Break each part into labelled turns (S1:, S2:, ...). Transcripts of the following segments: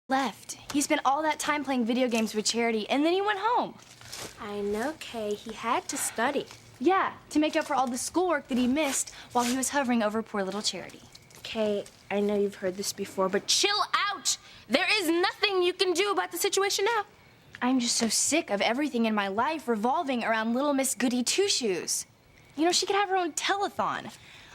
S1: left. He spent all that time playing video games with Charity, and then he went home.
S2: I know, Kay. He had to study.
S1: Yeah, to make up for all the schoolwork that he missed while he was hovering over poor little Charity.
S2: Kay, I know you've heard this before, but chill out! There is nothing you can do about the situation now.
S1: I'm just so sick of everything in my life revolving around little Miss Goody Two-Shoes. You know, she could have her own telethon.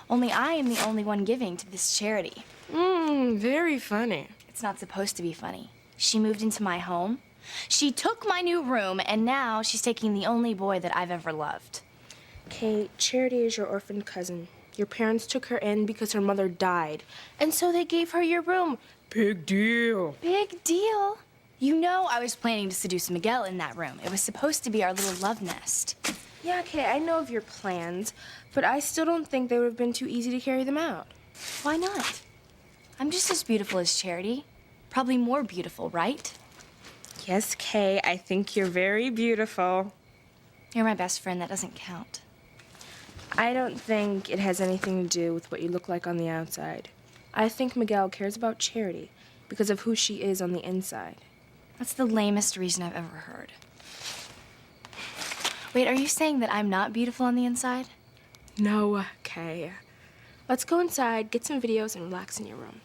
S1: Only I am the only one giving to this charity.
S2: Very funny.
S1: It's not supposed to be funny. She moved into my home. She took my new room, and now she's taking the only boy that I've ever loved.
S2: Kay, Charity is your orphaned cousin. Your parents took her in because her mother died, and so they gave her your room. Big deal.
S1: Big deal? You know I was planning to seduce Miguel in that room. It was supposed to be our little love nest.
S2: Yeah, Kay, I know of your plans, but I still don't think they would have been too easy to carry them out.
S1: Why not? I'm just as beautiful as Charity. Probably more beautiful, right?
S2: Yes, Kay, I think you're very beautiful.
S1: You're my best friend. That doesn't count.
S2: I don't think it has anything to do with what you look like on the outside. I think Miguel cares about Charity because of who she is on the inside.
S1: That's the lamest reason I've ever heard. Wait, are you saying that I'm not beautiful on the inside?
S2: No, Kay. Let's go inside, get some videos, and relax in your room.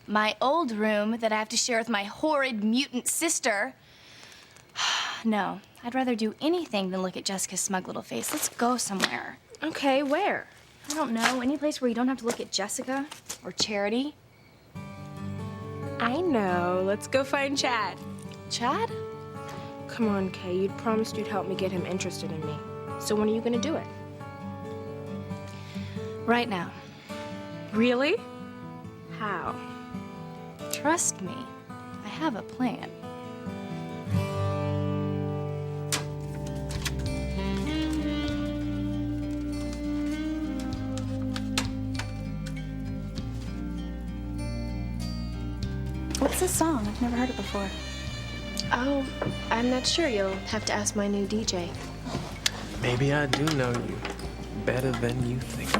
S1: My old room that I have to share with my horrid mutant sister. No, I'd rather do anything than look at Jessica's smug little face. Let's go somewhere.
S2: Okay, where?
S1: I don't know. Any place where you don't have to look at Jessica or Charity.
S2: I know. Let's go find Chad.
S1: Chad?
S2: Come on, Kay. You'd promised you'd help me get him interested in me. So when are you gonna do it?
S1: Right now.
S2: Really? How?
S1: Trust me. I have a plan.
S3: What's this song? I've never heard it before.
S2: Oh, I'm not sure. You'll have to ask my new DJ.
S4: Maybe I do know you better than you think.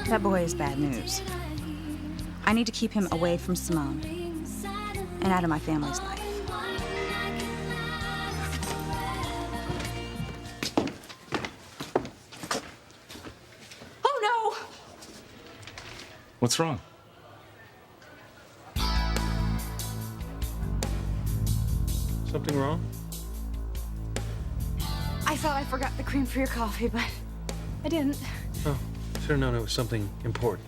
S3: That boy is bad news. I need to keep him away from Simone and out of my family's life. Oh, no!
S5: What's wrong? Something wrong?
S3: I thought I forgot the cream for your coffee, but I didn't.
S5: Oh, should have known it was something important.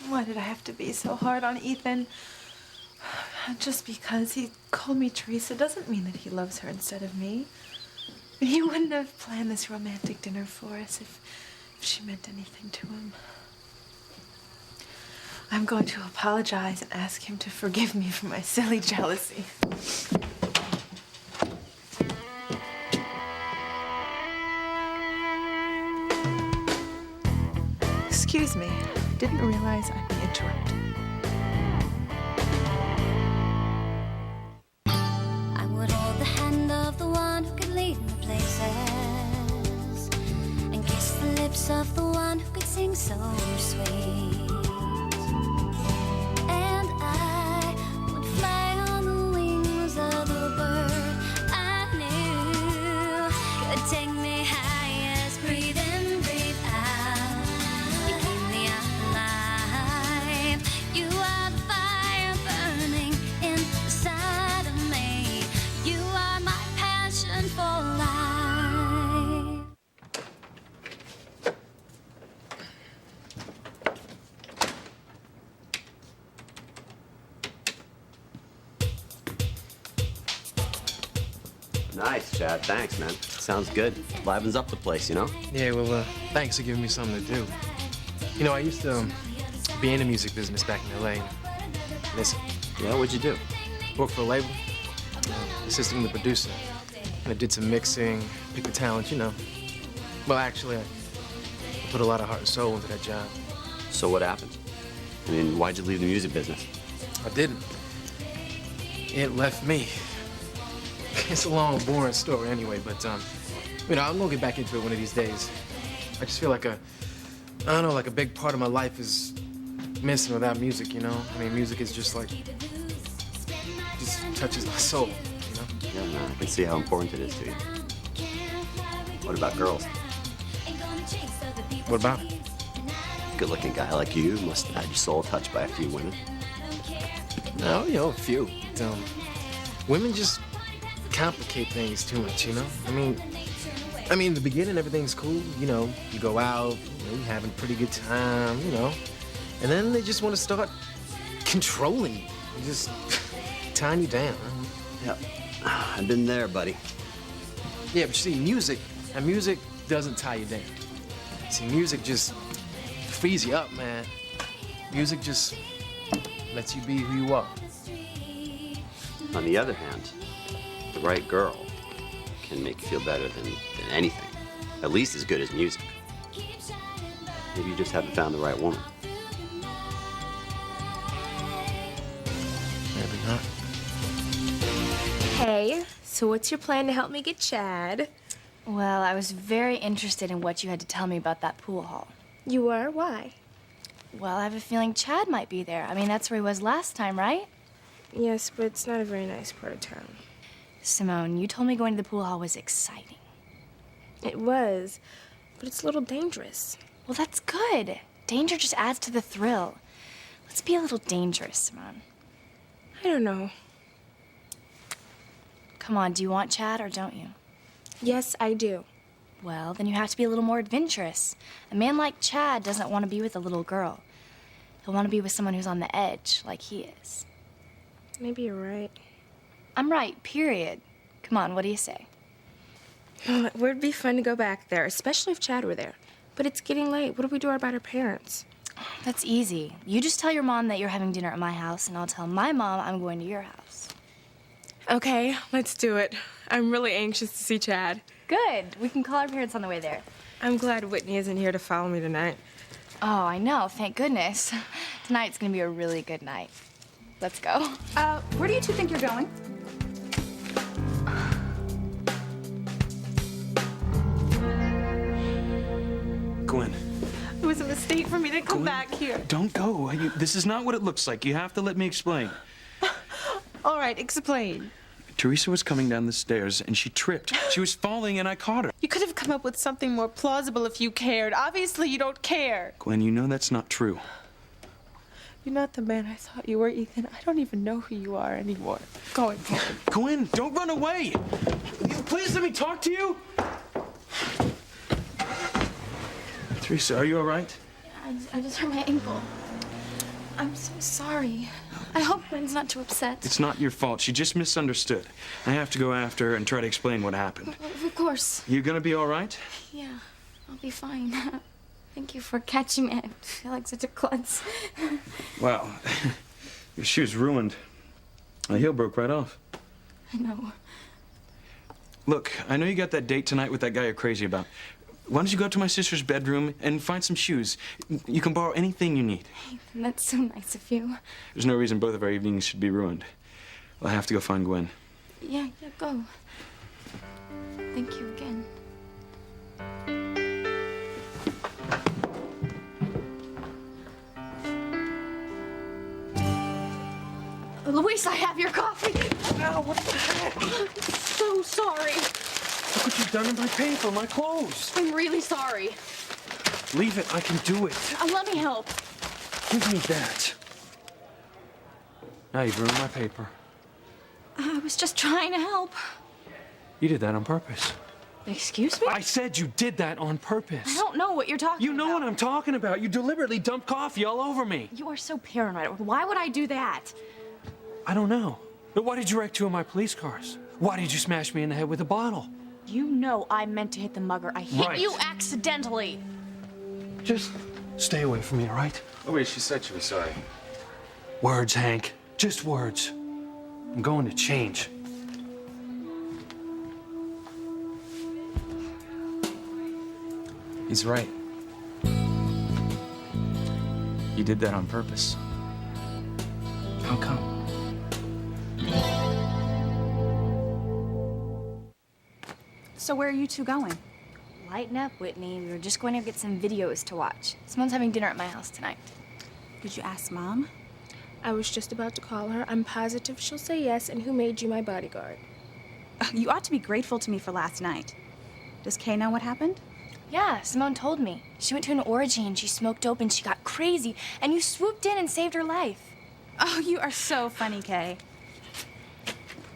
S6: Why did I have to be so hard on Ethan? Just because he called me Teresa doesn't mean that he loves her instead of me. He wouldn't have planned this romantic dinner for us if she meant anything to him. I'm going to apologize and ask him to forgive me for my silly jealousy. Excuse me. Didn't realize I'd be interrupted.
S7: I would hold the hand of the one who could lead me places and kiss the lips of the one who could sing so sweet. And I would fly on the wings of the bird I knew could take me highest. Breathe in, breathe out. You keep me alive. You are the fire burning inside of me. You are my passion for life.
S8: Nice, Chad. Thanks, man. Sounds good. Livens up the place, you know?
S4: Yeah, well, thanks for giving me something to do. You know, I used to be in the music business back in L.A. Listen,
S8: Yeah, what'd you do?
S4: worked for a label, assisting the producer. And I did some mixing, picked the talent, you know. Well, actually, I put a lot of heart and soul into that job.
S8: So what happened? I mean, why'd you leave the music business?
S4: I didn't. it left me. It's a long, boring story anyway, but, you know, I'm gonna get back into it one of these days. I just feel like I don't know, like a big part of my life is missing without music, you know? I mean, music is just like, just touches my soul, you know?
S8: Yeah, man, I can see how important it is to you. What about girls?
S4: What about it?
S8: Good-looking guy like you must have had your soul touched by a few women.
S4: No, you know, a few. But, women just complicate things too much, you know? I mean, in the beginning, everything's cool. You know, you go out, you know, you're having a pretty good time, you know? And then they just want to start controlling you. They just tying you down.
S8: Yep. I've been there, buddy.
S4: Yeah, but you see, music doesn't tie you down. See, music just frees you up, man. Music just lets you be who you are.
S8: On the other hand, the right girl can make you feel better than anything. At least as good as music. Maybe you just haven't found the right woman.
S4: Maybe not.
S2: Hey, so what's your plan to help me get Chad?
S1: Well, I was very interested in what you had to tell me about that pool hall.
S2: You are? Why?
S1: Well, I have a feeling Chad might be there. I mean, that's where he was last time, right?
S2: Yes, but it's not a very nice part of town.
S1: Simone, you told me going to the pool hall was exciting.
S2: It was, but it's a little dangerous.
S1: Well, that's good. Danger just adds to the thrill. Let's be a little dangerous, Simone.
S2: I don't know.
S1: Come on, do you want Chad or don't you?
S2: Yes, I do.
S1: Well, then you have to be a little more adventurous. A man like Chad doesn't want to be with a little girl. He'll want to be with someone who's on the edge, like he is.
S2: Maybe you're right.
S1: I'm right, period. Come on, what do you say?
S2: Well, it would be fun to go back there, especially if Chad were there. But it's getting late. What do we do about our parents?
S1: That's easy. You just tell your mom that you're having dinner at my house, and I'll tell my mom I'm going to your house.
S2: Okay, let's do it. I'm really anxious to see Chad.
S1: Good. We can call our parents on the way there.
S2: I'm glad Whitney isn't here to follow me tonight.
S1: Oh, I know. Thank goodness. Tonight's gonna be a really good night. Let's go.
S3: Where do you two think you're going?
S5: Gwen,
S6: It was a mistake for me to come
S5: Gwen,
S6: back here.
S5: don't go. This is not what it looks like. You have to let me explain.
S6: All right, explain.
S5: Teresa was coming down the stairs and she tripped. She was falling and I caught her.
S6: You could have come up with something more plausible if you cared. Obviously, you don't care.
S5: Gwen, you know that's not true.
S6: You're not the man I thought you were, Ethan. I don't even know who you are anymore. Going home.
S5: Gwen, don't run away. Please let me talk to you. Teresa, are you all right?
S1: I just hurt my ankle. I'm so sorry. I hope Gwen's not too upset.
S5: It's not your fault. She just misunderstood. I have to go after her and try to explain what happened.
S1: Of course.
S5: You gonna be all right?
S1: Yeah, I'll be fine. Thank you for catching me. I feel like such a klutz.
S5: Wow. Your shoe's ruined. The heel broke right off.
S1: I know.
S5: Look, I know you got that date tonight with that guy you're crazy about. Why don't you go up to my sister's bedroom and find some shoes? You can borrow anything you need.
S1: That's so nice of you.
S5: There's no reason both of our evenings should be ruined. Well, I have to go find Gwen.
S1: Yeah, go. Thank you again. Luis, I have your coffee.
S5: No, what the heck?
S1: I'm so sorry.
S5: Look what you've done to my paper, my clothes.
S1: I'm really sorry.
S5: Leave it, I can do it.
S1: Let me help.
S5: Give me that. Now you've ruined my paper.
S1: I was just trying to help.
S5: You did that on purpose.
S1: Excuse me?
S5: I said you did that on purpose.
S1: I don't know what you're talking
S5: You
S1: about.
S5: know what I'm talking about. You deliberately dumped coffee all over me.
S1: You are so paranoid. Why would I do that?
S5: I don't know. But why did you wreck two of my police cars? Why did you smash me in the head with a bottle?
S1: You know I meant to hit the mugger. I hit
S5: Right.
S1: you accidentally.
S5: Just stay away from me, all right?
S4: Oh, wait, she said she was sorry.
S5: Words, Hank. Just words. I'm going to change.
S4: He's right. You did that on purpose. How come?
S3: So where are you two going?
S1: Lighten up, Whitney. We were just going to get some videos to watch. Simone's having dinner at my house tonight.
S3: Did you ask Mom?
S2: I was just about to call her. I'm positive she'll say yes, and who made you my bodyguard?
S3: You ought to be grateful to me for last night. Does Kay know what happened?
S1: Yeah, Simone told me. She went to an orgy and she smoked dope and she got crazy, and you swooped in and saved her life.
S3: Oh, you are so funny, Kay.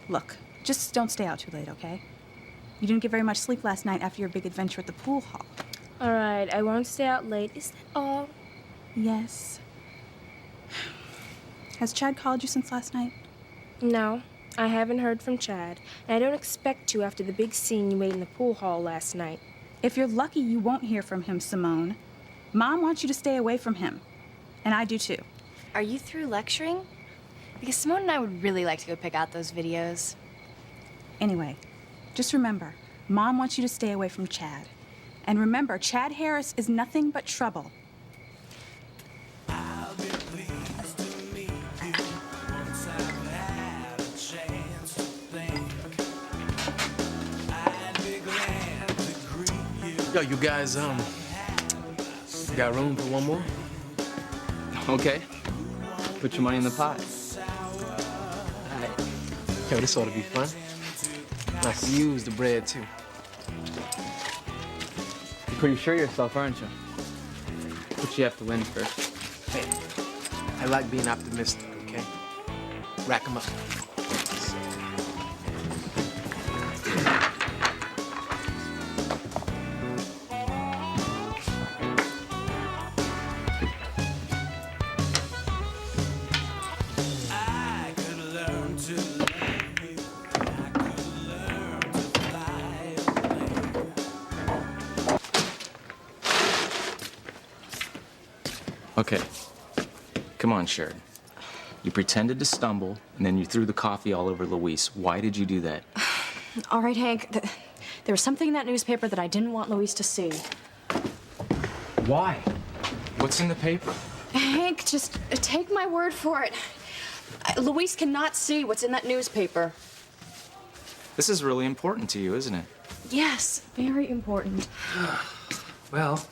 S3: Look, just don't stay out too late, okay? You didn't get very much sleep last night after your big adventure at the pool hall.
S2: All right, I won't stay out late. Is that all?
S3: Yes. Has Chad called you since last night?
S2: No, I haven't heard from Chad, and I don't expect to after the big scene you made in the pool hall last night.
S3: If you're lucky, you won't hear from him, Simone. Mom wants you to stay away from him. And I do too.
S1: Are you through lecturing? Because Simone and I would really like to go pick out those videos.
S3: Anyway, just remember, Mom wants you to stay away from Chad. And remember, Chad Harris is nothing but trouble.
S4: Yo, you guys, got room for one more?
S5: Okay. Put your money in the pot.
S4: Yo, this ought to be fun. I can use the bread, too.
S5: You're pretty sure of yourself, aren't you? But you have to win first.
S4: Hey, I like being optimistic, okay? Rack 'em up.
S5: Okay. Come on, Sheridan. You pretended to stumble, and then you threw the coffee all over Luis. Why did you do that?
S9: All right, Hank. There was something in that newspaper that I didn't want Luis to see.
S5: Why? What's in the paper?
S9: Hank, just take my word for it. Luis cannot see what's in that newspaper.
S5: This is really important to you, isn't it?
S9: Yes, very important.
S10: Well,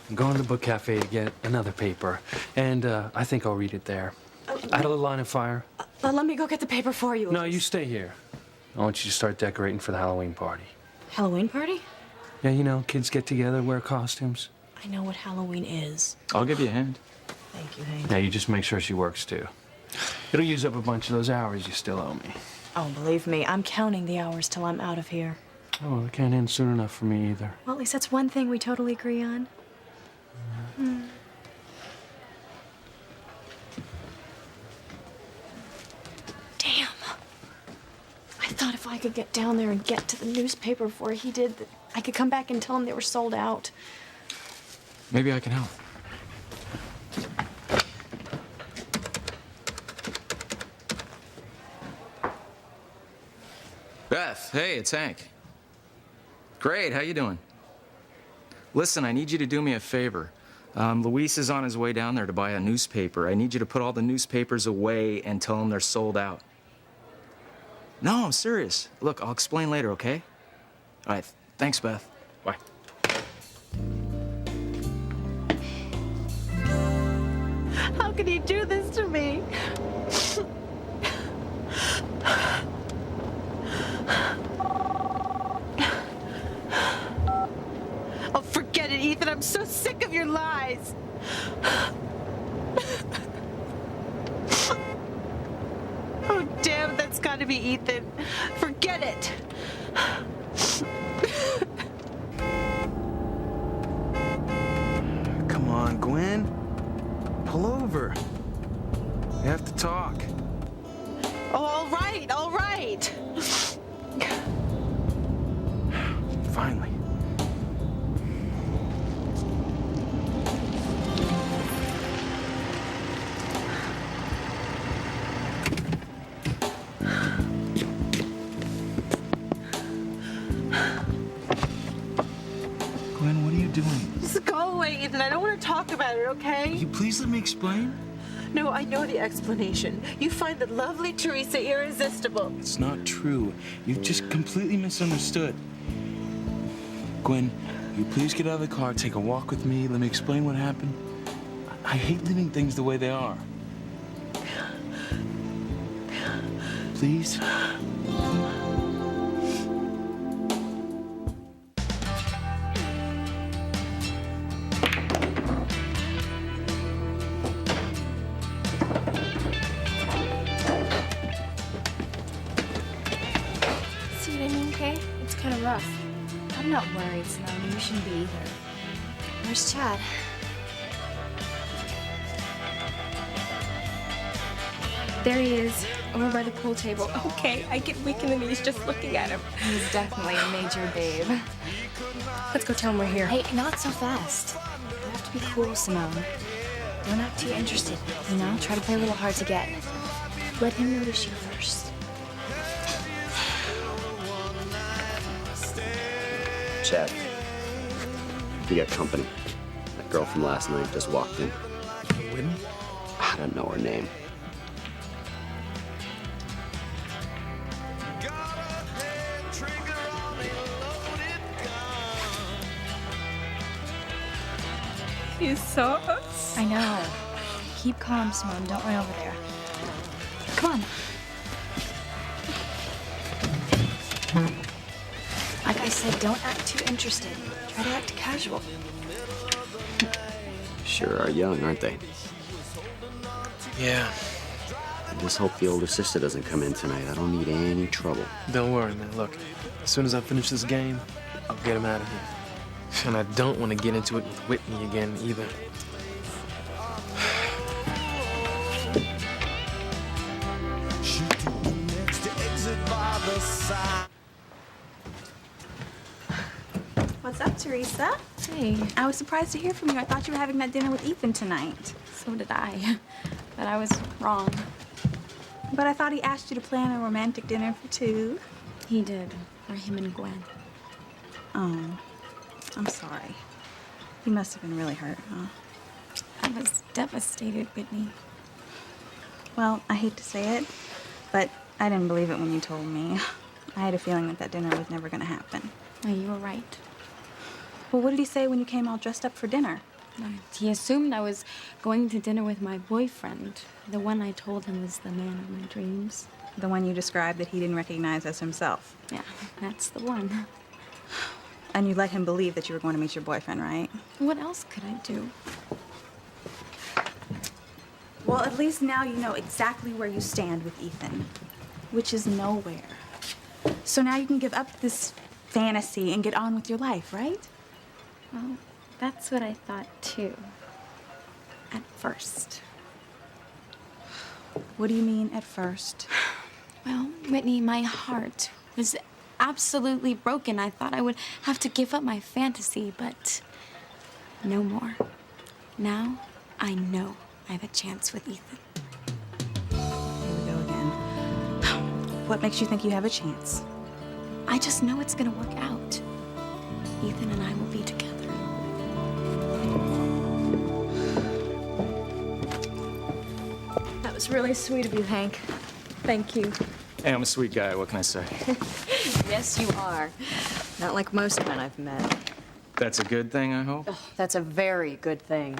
S10: I'm going to the book cafe to get another paper, and I think I'll read it there. Out of the line of fire.
S9: Let me go get the paper for you.
S10: No,
S9: Luis.
S10: you stay here. I want you to start decorating for the Halloween party.
S9: Halloween party?
S10: Yeah, you know, kids get together, wear costumes.
S9: I know what Halloween is.
S5: I'll give you a hand.
S9: Thank you, Hank.
S10: Now, you just make sure she works, too. It'll use up a bunch of those hours you still owe me.
S9: Oh, believe me, I'm counting the hours till I'm out of here.
S10: Oh, well, it can't end soon enough for me either.
S9: Well, at least that's one thing we totally agree on. Damn. I thought if I could get down there and get to the newspaper before he did, that I could come back and tell him they were sold out.
S5: Maybe I can help. Beth, hey, it's Hank. Great, how you doing? Listen, I need you to do me a favor. Luis is on his way down there to buy a newspaper. I need you to put all the newspapers away and tell him they're sold out. No, I'm serious. Look, I'll explain later, okay? All right, thanks, Beth. Bye.
S6: How could he do this to me? Oh, forget it, Ethan. I'm so sick of your lies. Oh, damn, that's gotta be Ethan. Forget it.
S5: Come on, Gwen. Pull over. We have to talk.
S6: Oh, all right, all right.
S5: Finally.
S6: Just go away, Ethan. I don't want to talk about it, okay?
S5: Will you please let me explain?
S6: No, I know the explanation. You find the lovely Teresa irresistible.
S11: It's not true. You've just completely misunderstood. Gwen, will you please get out of the car, take a walk with me, let me explain what happened? I hate leaving things the way they are. Please?
S2: See what I mean, Kay? It's kind of rough.
S1: I'm not worried, Simone. You shouldn't be either. Where's Chad?
S2: There he is, over by the pool table. Okay, I get weak in the knees just looking at him.
S1: He's definitely a major babe.
S2: Let's go tell him we're here.
S1: Hey, not so fast. You have to be cool, Simone. Don't act too interested, you know? Try to play a little hard to get. Let him notice you first.
S8: Chad, you got company. That girl from last night just walked in.
S4: Whitney?
S8: I don't know her name.
S2: You saw us?
S1: I know. Keep calm, Simone. Don't run over there. Come on. Like I said, don't act too interested. Try to act casual.
S8: Sure are young, aren't they?
S4: Yeah.
S8: I just hope the older sister doesn't come in tonight. I don't need any trouble.
S4: Don't worry, man. Look, as soon as I finish this game, I'll get him out of here. And I don't want to get into it with Whitney again, either.
S3: What's up, Teresa?
S2: Hey,
S3: I was surprised to hear from you. I thought you were having that dinner with Ethan tonight.
S2: so did I. But I was wrong.
S3: But I thought he asked you to plan a romantic dinner for two.
S2: He did, for him and Gwen.
S3: Oh, I'm sorry. He must have been really hurt, huh?
S2: I was devastated, Whitney.
S3: Well, I hate to say it, but I didn't believe it when you told me. I had a feeling that that dinner was never going to happen.
S2: Oh, you were right.
S3: Well, what did he say when you came all dressed up for dinner?
S2: He assumed I was going to dinner with my boyfriend, the one I told him was the man of my dreams.
S3: The one you described that he didn't recognize as himself.
S2: Yeah, that's the one.
S3: And you let him believe that you were going to meet your boyfriend, right?
S2: What else could I do?
S3: Well, at least now you know exactly where you stand with Ethan, which is nowhere. So now you can give up this fantasy and get on with your life, right?
S2: Well, that's what I thought too. At first.
S3: What do you mean at first?
S2: Well, Whitney, my heart was absolutely broken. I thought I would have to give up my fantasy, but no more. Now I know I have a chance with Ethan.
S3: Here we go again. What makes you think you have a chance?
S2: I just know it's gonna work out. Ethan and I will be together.
S9: That was really sweet of you, Hank. Thank you.
S5: Hey, I'm a sweet guy. What can I say?
S9: Yes, you are. Not like most men I've met.
S5: That's a good thing, I hope?
S9: Oh, that's a very good thing.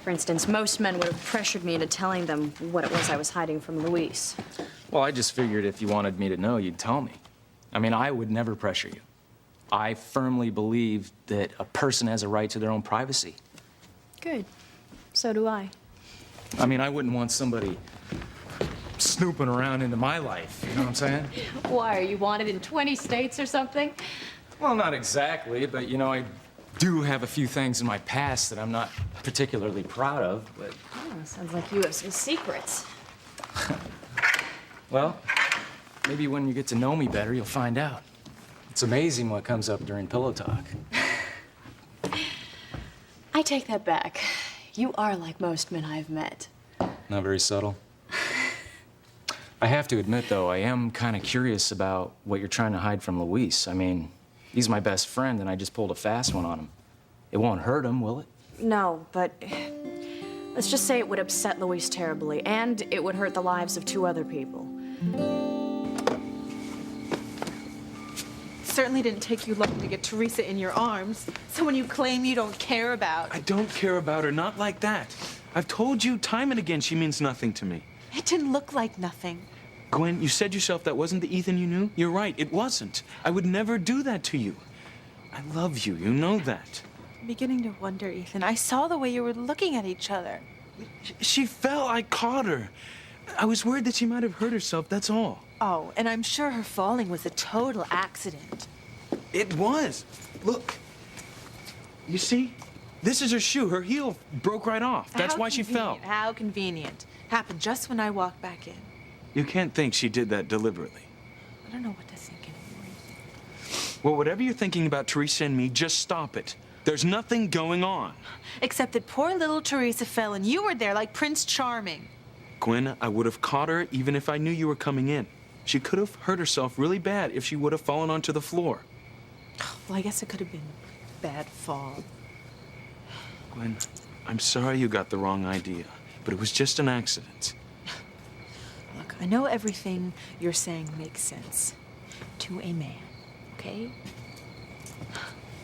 S9: For instance, most men would have pressured me into telling them what it was I was hiding from Luis.
S5: Well, I just figured if you wanted me to know, you'd tell me. I mean, I would never pressure you. I firmly believe that a person has a right to their own privacy.
S9: Good. So do I.
S5: I mean, I wouldn't want somebody snooping around into my life, you know what I'm saying?
S9: Why, are you wanted in 20 states or something?
S5: Well, not exactly, but you know, I do have a few things in my past that I'm not particularly proud of, but...
S9: Oh, sounds like you have some secrets.
S5: Well, maybe when you get to know me better, you'll find out. It's amazing what comes up during pillow talk.
S9: I take that back. You are like most men I've met.
S5: Not very subtle. I have to admit, though, I am kind of curious about what you're trying to hide from Luis. I mean, he's my best friend, and I just pulled a fast one on him. It won't hurt him, will it?
S9: No, but Let's just say it would upset Louise terribly, and it would hurt the lives of 2 other people.
S6: Certainly didn't take you long to get Teresa in your arms. Someone you claim you don't care about.
S11: I don't care about her, not like that. I've told you time and again she means nothing to me.
S6: It didn't look like nothing.
S11: Gwen, you said yourself that wasn't the Ethan you knew. You're right, it wasn't. I would never do that to you. I love you, you know that.
S6: I'm beginning to wonder, Ethan. I saw the way you were looking at each other.
S11: She fell, I caught her. I was worried that she might have hurt herself, that's all.
S6: Oh, and I'm sure her falling was a total accident.
S11: It was. Look. You see? This is her shoe. Her heel broke right off. That's
S6: How
S11: why she fell.
S6: convenient, How convenient. Happened just when I walked back in.
S11: You can't think she did that deliberately.
S6: I don't know what to think anymore.
S11: Well, whatever you're thinking about Teresa and me, just stop it. There's nothing going on.
S6: Except that poor little Teresa fell and you were there like Prince Charming.
S11: Gwen, I would have caught her even if I knew you were coming in. She could have hurt herself really bad if she would have fallen onto the floor.
S6: Well, I guess it could have been a bad fall.
S11: Gwen, I'm sorry you got the wrong idea, but it was just an accident.
S6: Look, I know everything you're saying makes sense. To a man, okay?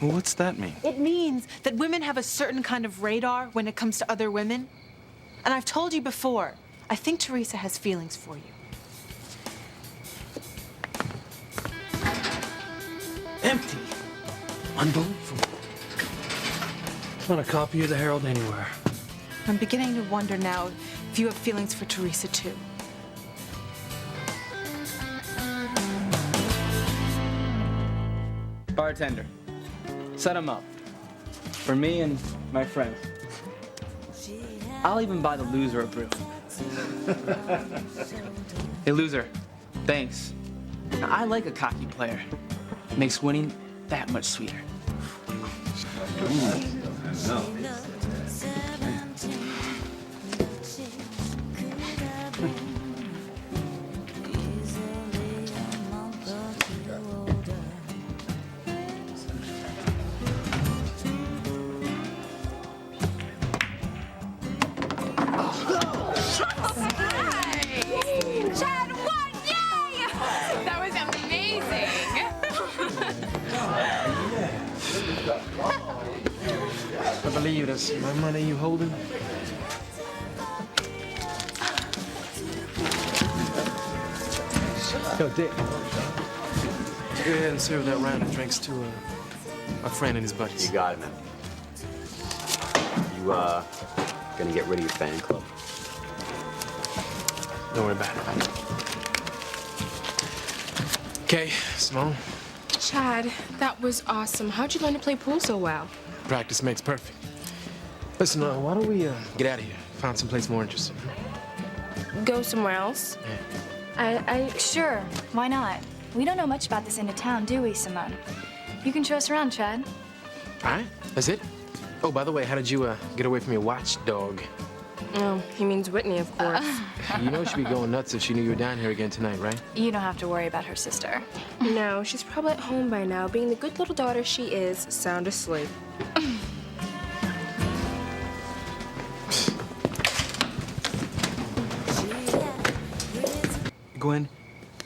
S11: Well, what's that mean?
S6: It means that women have a certain kind of radar when it comes to other women. And I've told you before, I think Teresa has feelings for you.
S10: Empty. Unbelievable. Not a copy of the Herald anywhere.
S6: I'm beginning to wonder now if you have feelings for Teresa, too.
S12: Bartender, set him up. For me and my friends. I'll even buy the loser a brew. Hey, loser, thanks. I like a cocky player. Makes winning that much sweeter.
S1: Chad won! Yay! That was amazing!
S4: I believe that's my money you holding. Yo, Dick. Go ahead and serve that round of drinks to a friend and his buddies.
S8: You got it, man. You, gonna get rid of your fan club?
S4: Don't worry about it. Okay, Simone.
S13: Chad, that was awesome. How'd you learn to play pool so well?
S4: Practice makes perfect. Listen, why don't we get out of here? Find someplace more interesting.
S13: Go somewhere else?
S1: Sure, why not? We don't know much about this end of town, do we, Simone? You can show us around, Chad.
S4: All right, that's it. Oh, by the way, how did you get away from your watchdog?
S13: Oh, he means Whitney, of course.
S4: You know she'd be going nuts if she knew you were down here again tonight, right?
S1: You don't have to worry about her sister.
S13: No, she's probably at home by now, being the good little daughter she is, sound asleep.
S11: Gwen,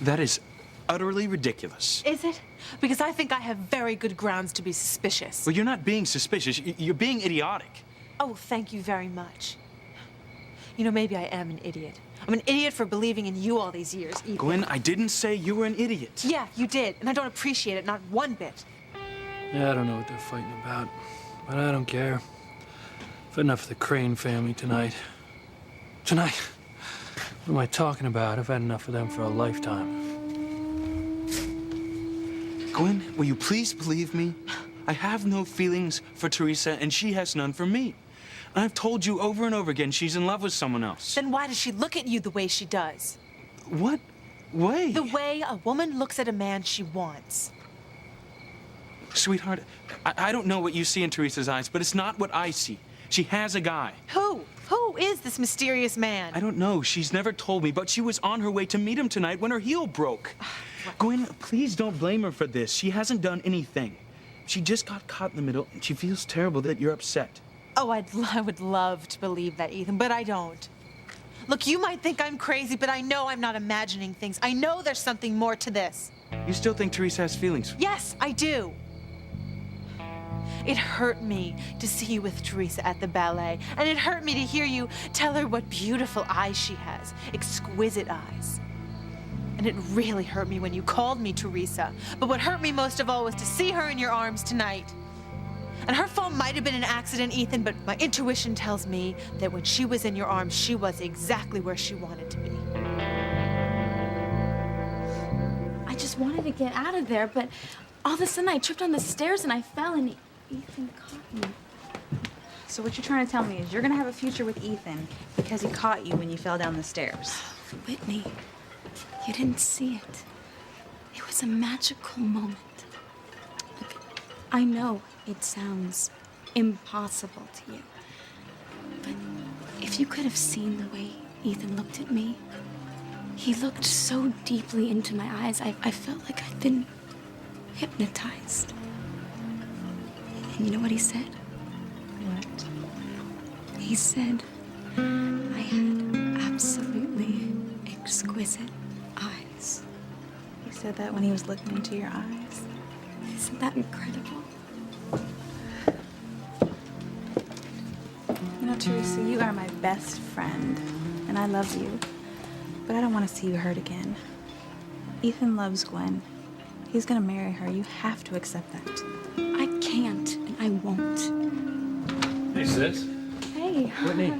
S11: that is utterly ridiculous.
S6: Is it? Because I think I have very good grounds to be suspicious.
S11: Well, you're not being suspicious. You're being idiotic.
S6: Oh, thank you very much. You know, maybe I am an idiot. I'm an idiot for believing in you all these years, Ethan.
S11: Gwen, I didn't say you were an idiot.
S6: Yeah, you did, and I don't appreciate it, not one bit.
S10: Yeah, I don't know what they're fighting about, but I don't care. I've had enough of the Crane family tonight. Tonight? What am I talking about? I've had enough of them for a lifetime.
S11: Gwen, will you please believe me? I have no feelings for Teresa, and she has none for me. And I've told you over and over again she's in love with someone else.
S6: Then why does she look at you the way she does?
S11: What way?
S6: The way a woman looks at a man she wants.
S11: Sweetheart, I don't know what you see in Teresa's eyes, but it's not what I see. She has a guy.
S6: Who? Who is this mysterious man?
S11: I don't know. She's never told me, but she was on her way to meet him tonight when her heel broke. Gwen, please don't blame her for this. She hasn't done anything. She just got caught in the middle, and she feels terrible that you're upset.
S6: Oh, I would love to believe that, Ethan, but I don't. Look, you might think I'm crazy, but I know I'm not imagining things. I know there's something more to this.
S11: You still think Teresa has feelings?
S6: Yes, I do. It hurt me to see you with Teresa at the ballet, and it hurt me to hear you tell her what beautiful eyes she has, exquisite eyes. And it really hurt me when you called me Teresa. But what hurt me most of all was to see her in your arms tonight. And her fall might have been an accident, Ethan, but my intuition tells me that when she was in your arms, she was exactly where she wanted to be.
S2: I just wanted to get out of there, but all of a sudden I tripped on the stairs and I fell and Ethan caught me.
S3: So what you're trying to tell me is you're gonna have a future with Ethan because he caught you when you fell down the stairs.
S2: Whitney, you didn't see it. It was a magical moment. Look, I know it sounds impossible to you, but if you could have seen the way Ethan looked at me, he looked so deeply into my eyes, I felt like I'd been hypnotized. And you know what he said?
S3: What?
S2: He said I had absolutely exquisite eyes.
S3: He said that when he was looking into your eyes.
S2: Isn't that incredible?
S3: You know, Teresa, you are my best friend, and I love you, but I don't want to see you hurt again. Ethan loves Gwen. He's gonna marry her. You have to accept that.
S2: I can't, and I won't.
S10: Hey, sis.
S2: Hey.
S10: Whitney.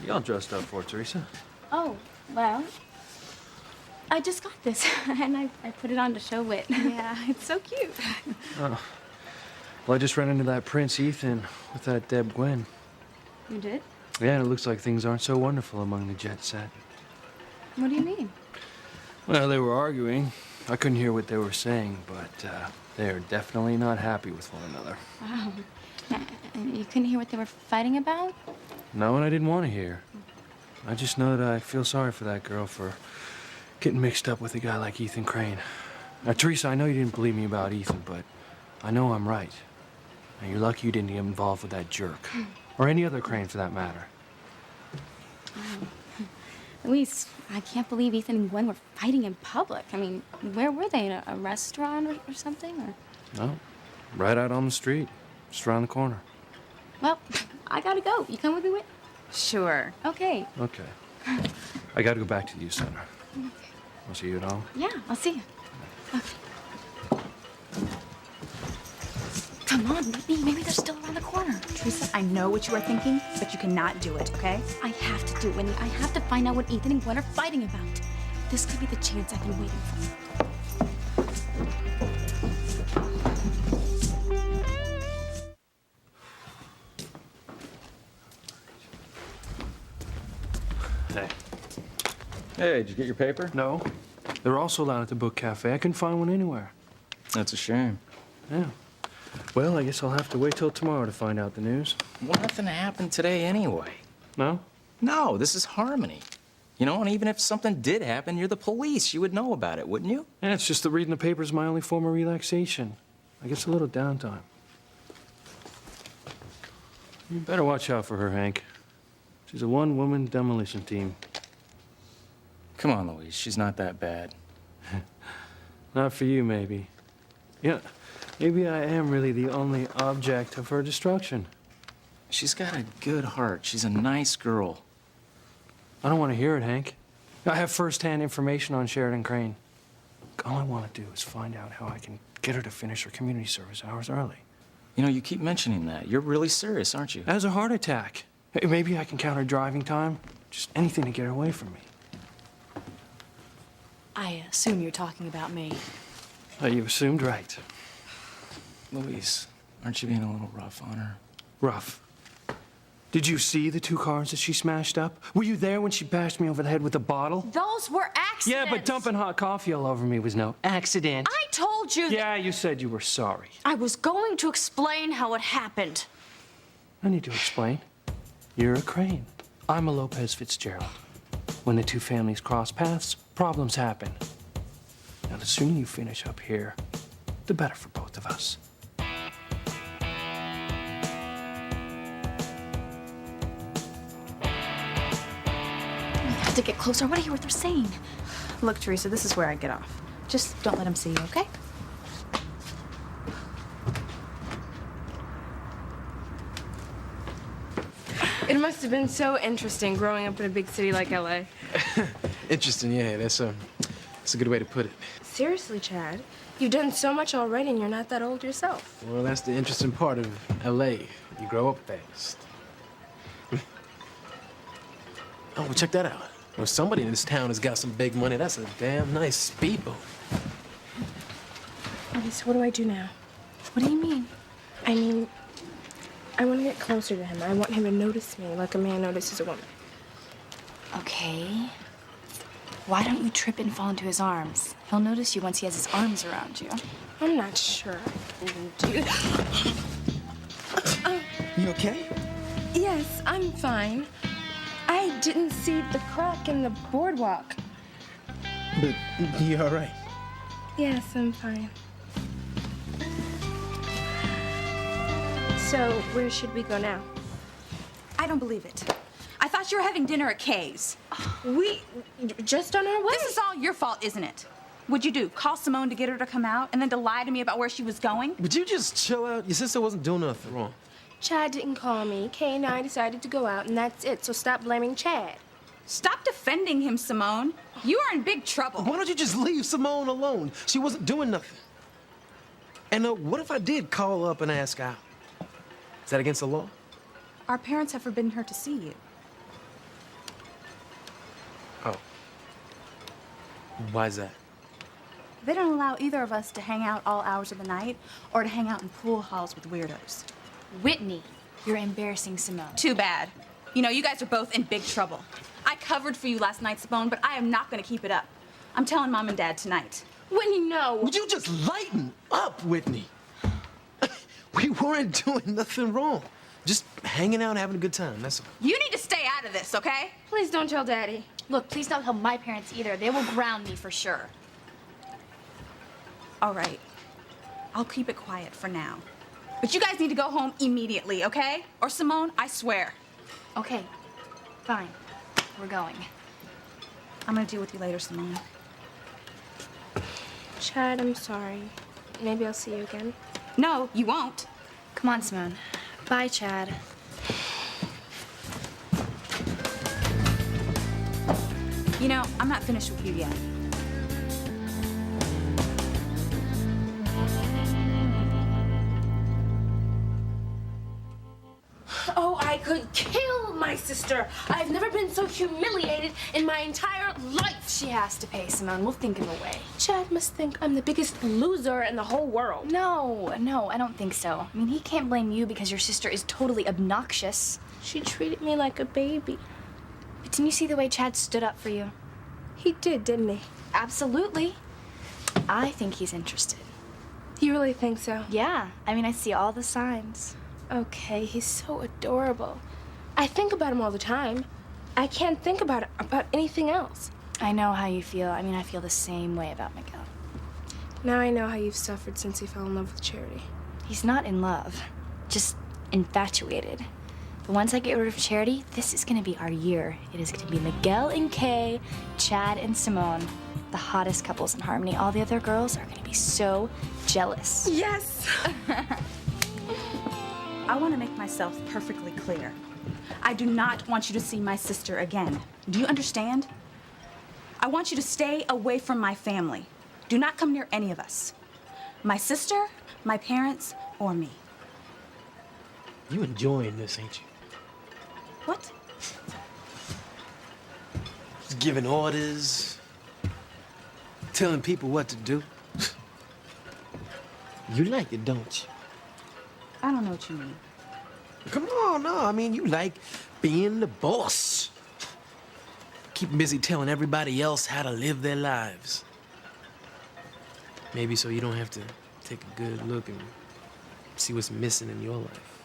S10: You all dressed up for it, Teresa?
S2: Oh, well, I just got this, and I put it on to show Whit.
S3: Yeah, it's so cute.
S10: Oh. Well, I just ran into that Prince Ethan with that Deb Gwen.
S2: You did?
S10: Yeah, and it looks like things aren't so wonderful among the jet set.
S2: What do you mean?
S10: Well, they were arguing. I couldn't hear what they were saying, but they're definitely not happy with one another.
S2: Wow. And you couldn't hear what they were fighting about?
S10: No, and I didn't want to hear. I just know that I feel sorry for that girl for getting mixed up with a guy like Ethan Crane. Now, Teresa, I know you didn't believe me about Ethan, but I know I'm right. And you're lucky you didn't get involved with that jerk. Or any other Crane, for that matter.
S2: Luis, I can't believe Ethan and Gwen were fighting in public. I mean, where were they? In a restaurant or something? Or?
S10: No, right out on the street. Just around the corner.
S2: Well, I gotta go. You come with me, Whit?
S3: Sure.
S2: Okay.
S10: Okay. I gotta go back to the youth center. I'll see you at home.
S2: Yeah, I'll see you. Okay. Come on, Whitney. Maybe they're still around the corner.
S3: Teresa, I know what you are thinking, but you cannot do it, okay?
S2: I have to do it, Whitney. I have to find out what Ethan and Gwen are fighting about. This could be the chance I've been waiting for.
S10: Hey.
S5: Hey, did you get your paper?
S10: No. They're all sold out at the book cafe. I couldn't find one anywhere.
S5: That's a shame.
S10: Yeah. Well, I guess I'll have to wait till tomorrow to find out the news.
S5: Well, nothing happened today anyway.
S10: No?
S5: No, this is Harmony. You know, and even if something did happen, you're the police. You would know about it, wouldn't you?
S10: Yeah, it's just that reading the paper is my only form of relaxation. I guess a little downtime. You better watch out for her, Hank. She's a one-woman demolition team.
S5: Come on, Louise. She's not that bad.
S10: Not for you, maybe. Yeah, maybe I am really the only object of her destruction.
S5: She's got a good heart. She's a nice girl.
S10: I don't want to hear it, Hank. I have first-hand information on Sheridan Crane. All I want to do is find out how I can get her to finish her community service hours early.
S5: You know, you keep mentioning that. You're really serious, aren't you?
S10: Has a heart attack. Hey, maybe I can count her driving time. Just anything to get her away from me.
S9: I assume you're talking about me.
S10: You assumed right.
S5: Louise, aren't you being a little rough on her?
S10: Rough. Did you see the 2 cars that she smashed up? Were you there when she bashed me over the head with a bottle?
S9: Those were accidents.
S10: Yeah, but dumping hot coffee all over me was no accident.
S9: I told you that
S10: Yeah, you said you were sorry.
S9: I was going to explain how it happened.
S10: No need to explain. You're a Crane. I'm a Lopez Fitzgerald. When the 2 families cross paths, problems happen. Now, the sooner you finish up here, the better for both of us.
S3: to get closer. I want to hear what they're saying. Look, Teresa, this is where I get off. Just don't let him see you, okay?
S13: It must have been so interesting growing up in a big city like LA.
S4: Interesting, yeah. That's a good way to put it.
S13: Seriously, Chad, you've done so much already and you're not that old yourself.
S4: Well, that's the interesting part of LA. You grow up fast. Oh, well, check that out. Well, somebody in this town has got some big money. That's a damn nice speedboat.
S13: Okay, so what do I do now?
S3: What do you mean?
S13: I mean, I want to get closer to him. I want him to notice me like a man notices a woman.
S1: Okay. Why don't you trip and fall into his arms? He'll notice you once he has his arms around you.
S13: I'm not sure I can do.
S4: You okay?
S13: Yes, I'm fine. I didn't see the crack in the boardwalk.
S4: But you all right?
S13: Yes, I'm fine. So, where should we go now?
S3: I don't believe it. I thought you were having dinner at Kay's.
S13: We just on our way.
S3: This is all your fault, isn't it? What'd you do? Call Simone to get her to come out and then to lie to me about where she was going?
S4: Would you just chill out? Your sister wasn't doing nothing wrong.
S13: Chad didn't call me. Kay and I decided to go out, and that's it. So stop blaming Chad.
S3: Stop defending him, Simone. You are in big trouble.
S4: Why don't you just leave Simone alone? She wasn't doing nothing. And what if I did call up and ask out? Is that against the law?
S3: Our parents have forbidden her to see you.
S4: Oh. Why's that?
S3: They don't allow either of us to hang out all hours of the night or to hang out in pool halls with weirdos.
S1: Whitney, you're embarrassing Simone.
S3: Too bad. You know, you guys are both in big trouble. I covered for you last night, Simone, but I am not going to keep it up. I'm telling Mom and Dad tonight.
S13: Whitney, no.
S4: Would you just lighten up, Whitney? We weren't doing nothing wrong. Just hanging out and having a good time, that's all.
S3: You need to stay out of this, okay?
S13: Please don't tell Daddy.
S1: Look, please don't tell my parents either. They will ground me for sure.
S3: All right. I'll keep it quiet for now. But you guys need to go home immediately, okay? Or Simone, I swear.
S1: Okay, fine. We're going.
S3: I'm gonna deal with you later, Simone.
S13: Chad, I'm sorry. Maybe I'll see you again.
S3: No, you won't.
S1: Come on, Simone. Bye, Chad.
S3: You know, I'm not finished with you yet.
S13: Oh, I could kill my sister. I've never been so humiliated in my entire life.
S1: She has to pay, Simone. We'll think of a way.
S13: Chad must think I'm the biggest loser in the whole world.
S1: No, I don't think so. I mean, he can't blame you because your sister is totally obnoxious.
S13: She treated me like a baby.
S1: But didn't you see the way Chad stood up for you?
S13: He did, didn't he?
S1: Absolutely. I think he's interested.
S13: You really think so?
S1: Yeah. I mean, I see all the signs.
S13: Okay, he's so adorable. I think about him all the time. I can't think about anything else.
S1: I know how you feel. I mean, I feel the same way about Miguel.
S13: Now I know how you've suffered since he fell in love with Charity.
S1: He's not in love, just infatuated. But once I get rid of Charity, this is gonna be our year. It is gonna be Miguel and Kay, Chad and Simone, the hottest couples in Harmony. All the other girls are gonna be so jealous.
S13: Yes!
S3: I want to make myself perfectly clear. I do not want you to see my sister again. Do you understand? I want you to stay away from my family. Do not come near any of us. My sister, my parents, or me.
S4: You enjoying this, ain't you?
S3: What?
S4: Just giving orders, telling people what to do. You like it, don't you?
S3: I don't know what you mean.
S4: Come on, no. I mean, you like being the boss. Keep busy telling everybody else how to live their lives. Maybe so you don't have to take a good look and see what's missing in your life.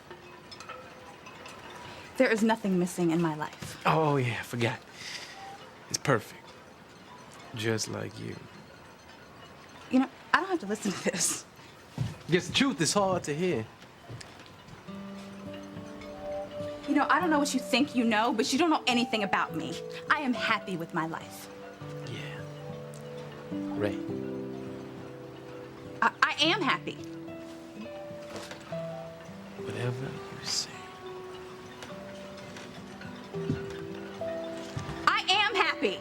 S3: There is nothing missing in my life.
S4: Oh, yeah, I forgot. It's perfect. Just like you.
S3: You know, I don't have to listen to this.
S4: Guess the truth is hard to hear.
S3: You know, I don't know what you think you know, but you don't know anything about me. I am happy with my life.
S10: Yeah. Ray.
S3: I am happy.
S10: Whatever you say.
S3: I am happy.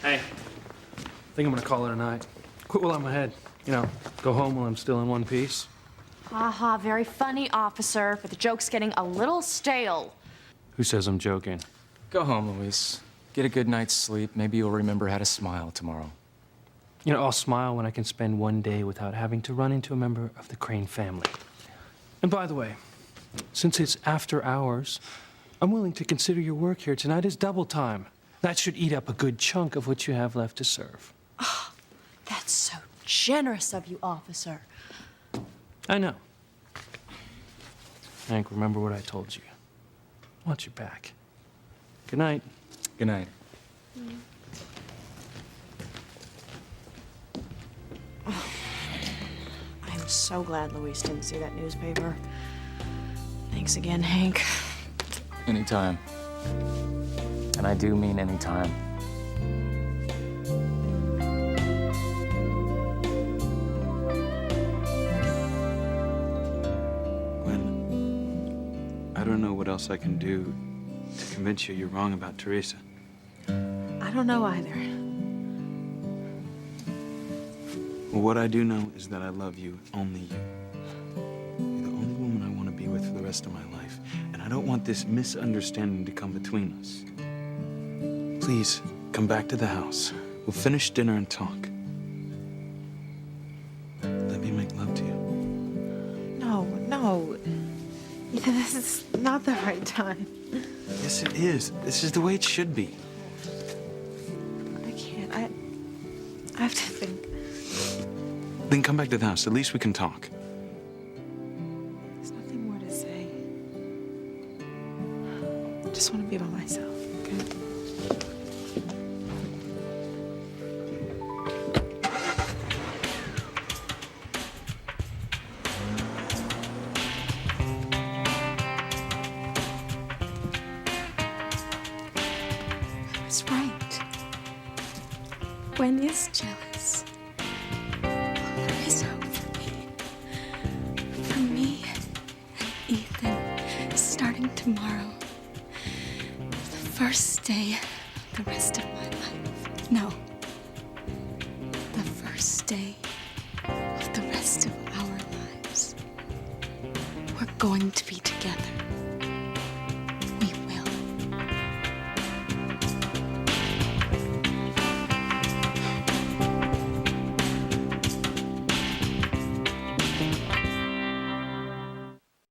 S10: Hey. I think I'm gonna call it a night. Quit while I'm ahead. You know, go home while I'm still in one piece.
S9: Haha, very funny, officer, but the joke's getting a little stale.
S10: Who says I'm joking?
S5: Go home, Luis. Get a good night's sleep. Maybe you'll remember how to smile tomorrow.
S10: You know, I'll smile when I can spend one day without having to run into a member of the Crane family. And by the way, since it's after hours, I'm willing to consider your work here tonight as double time. That should eat up a good chunk of what you have left to serve.
S9: Oh, that's so generous of you, officer.
S10: I know. Hank, remember what I told you. I want you back. Good night.
S5: Good night.
S9: I'm so glad Luis didn't see that newspaper. Thanks again, Hank.
S5: Anytime. And I do mean anytime.
S11: Gwen, I don't know what else I can do to convince you you're wrong about Teresa.
S6: I don't know either.
S11: Well, what I do know is that I love you, only you. You're the only woman I want to be with for the rest of my life. And I don't want this misunderstanding to come between us. Please, come back to the house. We'll finish dinner and talk. Let me make love to you.
S6: No. Ethan, this is not the right time.
S11: Yes, it is. This is the way it should be.
S6: I can't. I have to think.
S11: Then come back to the house. At least we can talk.
S6: There's nothing more to say. I just want to be by myself, okay?
S2: I was right. Gwen is jealous. There is hope for me. For me and Ethan, starting tomorrow. The first day of the rest of my life. No. The first day of the rest of our lives. We're going to be together.